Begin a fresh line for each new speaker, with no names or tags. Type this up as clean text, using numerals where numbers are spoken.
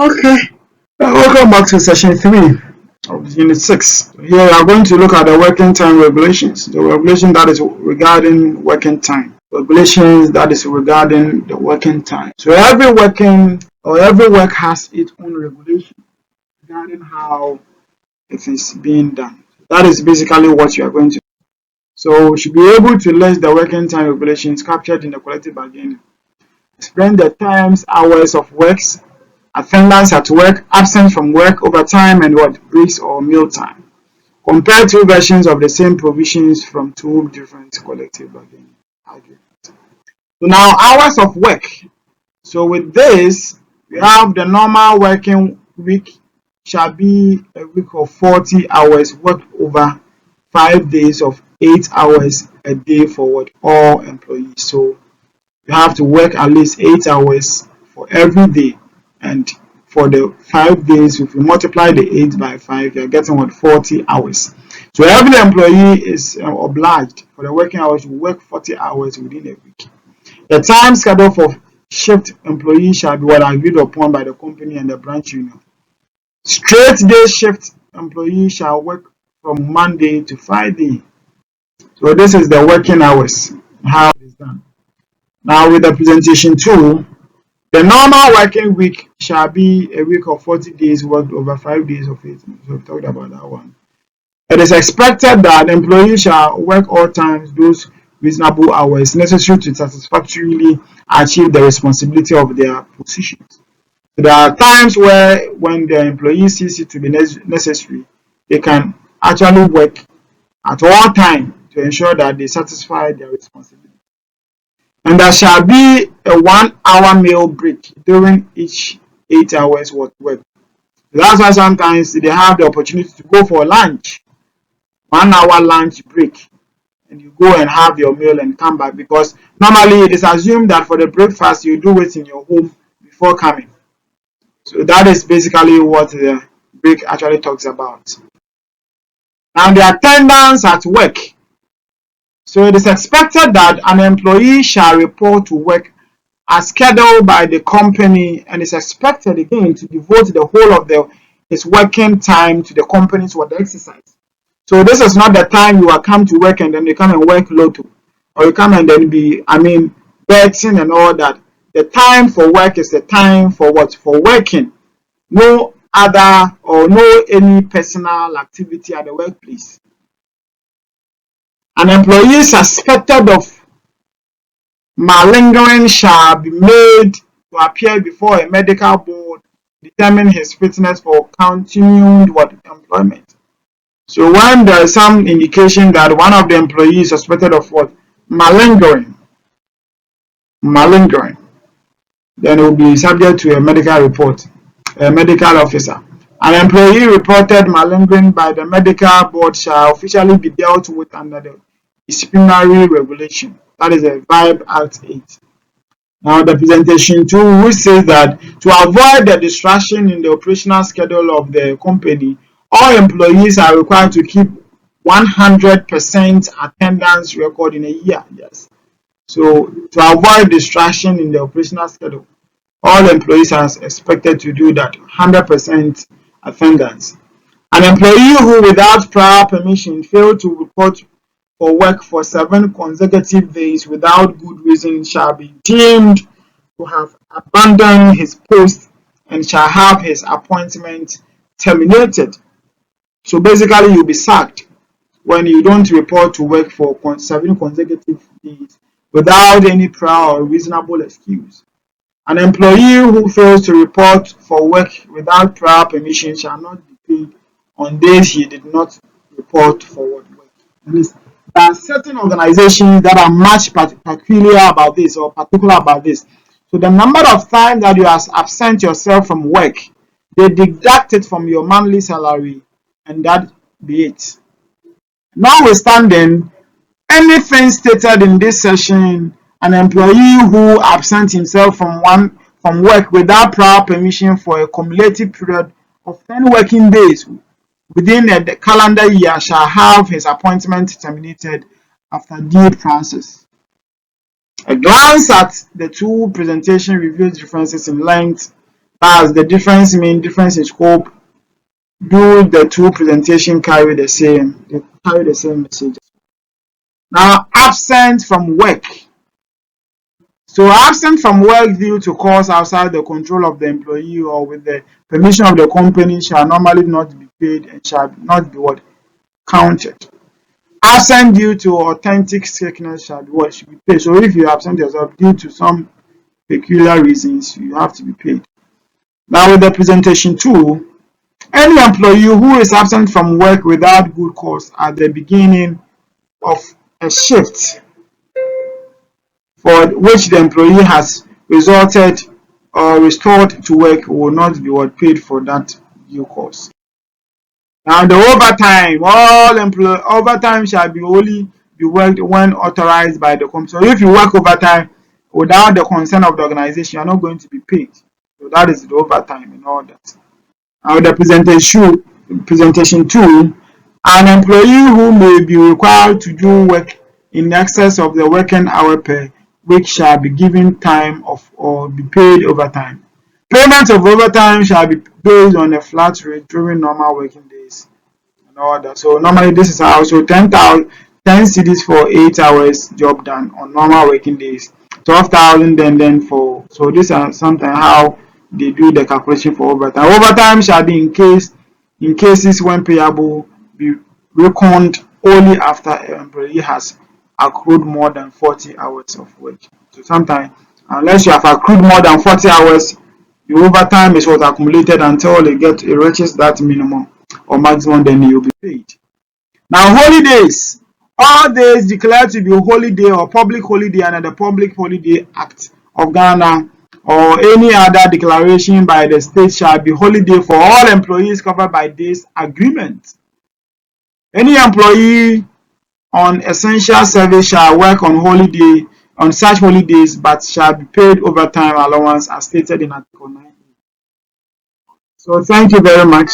Okay, welcome back to session 3 of Unit 6. Here we are going to look at the working time regulations, the regulation that is regarding working time, regulations that is regarding the working time. So every work has its own regulation regarding how it is being done. That is basically what you are going to do. So we should be able to list the working time regulations captured in the collective bargaining. Explain the times, hours of works, attendance at work, absence from work, overtime, and breaks or meal time. Compare two versions of the same provisions from two different collective bargaining agreements. So now hours of work. So with this, we have the normal working week shall be a week of 40 hours worked over 5 days of 8 hours a day for all employees. So you have to work at least 8 hours for every day, and for the 5 days, if you multiply the 8 by 5, you're getting 40 hours. So every employee is obliged for the working hours to work 40 hours within a week. The time schedule for shift employees shall be agreed upon by the company and the branch union. Straight day shift employees shall work from Monday to Friday. So this is the working hours, how it is done. Now with the presentation 2, the normal working week shall be a week of 40 days worked over 5 days of it. So we've talked about that one. It is expected that employees shall work all times those reasonable hours necessary to satisfactorily achieve the responsibility of their positions. So there are times where when the employee sees it to be necessary, they can actually work at all times to ensure that they satisfy their responsibility. And there shall be a 1-hour meal break during each 8 hours work. That's why sometimes they have the opportunity to go for lunch, 1-hour lunch break, and you go and have your meal and come back, because normally it is assumed that for the breakfast you do it in your home before coming. So that is basically what the break actually talks about. Now the attendance at work. So it is expected that an employee shall report to work as scheduled by the company, and is expected again to devote the whole of his working time to the company's work exercise. So this is not the time you are come to work and then you come and work lotto, or you come and then be betting and all that. The time for work is the time for what? For working. No other or no any personal activity at the workplace. An employee suspected of malingering shall be made to appear before a medical board to determine his fitness for continued employment. So when there is some indication that one of the employees is suspected of malingering, then it will be subject to a medical report, a medical officer. An employee reported malingering by the medical board shall officially be dealt with under the disciplinary regulation. That is the VIBE Act 8. Now the presentation 2, which says that to avoid the distraction in the operational schedule of the company, all employees are required to keep 100% attendance record in a year. Yes. So to avoid distraction in the operational schedule, all employees are expected to do that, 100% attendance. An employee who without prior permission failed to report for work for 7 consecutive days without good reason shall be deemed to have abandoned his post and shall have his appointment terminated. So basically you'll be sacked when you don't report to work for 7 consecutive days without any prior or reasonable excuse. An employee who fails to report for work without prior permission shall not be paid on days he did not report for work. There are certain organizations that are much peculiar about this or particular about this. So the number of times that you have absent yourself from work, they deduct it from your monthly salary, and that be it. Notwithstanding anything stated in this session, an employee who absent himself from work without prior permission for a cumulative period of 10 working days within the calendar year shall have his appointment terminated after due process. A glance at the two presentations reveals differences in length That's the difference mean difference in scope. Do the two presentation carry the same? They carry the same message. Now, absent from work. So absent from work due to cause outside the control of the employee or with the permission of the company shall normally not be paid and shall not be what? Counted. Absent due to authentic sickness shall be what? Should be paid. So if you absent yourself due to some peculiar reasons, you have to be paid. Now with the presentation 2, any employee who is absent from work without good cause at the beginning of a shift for which the employee has resulted or restored to work will not be what paid for that due cause. Now the overtime shall be only be worked when authorized by the company. So if you work overtime without the consent of the organization, you are not going to be paid. So that is the overtime and all that. Now the presentation 2, an employee who may be required to do work in excess of the working hour per week shall be given time off or be paid overtime. Payment of overtime shall be based on a flat rate during normal working days and all that. So normally this is how, so 10 cedis for 8 hours job done on normal working days, 12,000 then for, so these are sometimes how they do the calculation for overtime. Overtime shall be in cases when payable be reckoned only after an employee has accrued more than 40 hours of work. So sometimes, unless you have accrued more than 40 hours, the overtime is what accumulated until it reaches that minimum or maximum, then you'll be paid. Now holidays. All days declared to be a holiday or public holiday under the Public Holiday Act of Ghana or any other declaration by the state shall be holiday for all employees covered by this agreement. Any employee on essential service shall work on such holidays but shall be paid overtime allowance as stated in Article 9. So thank you very much.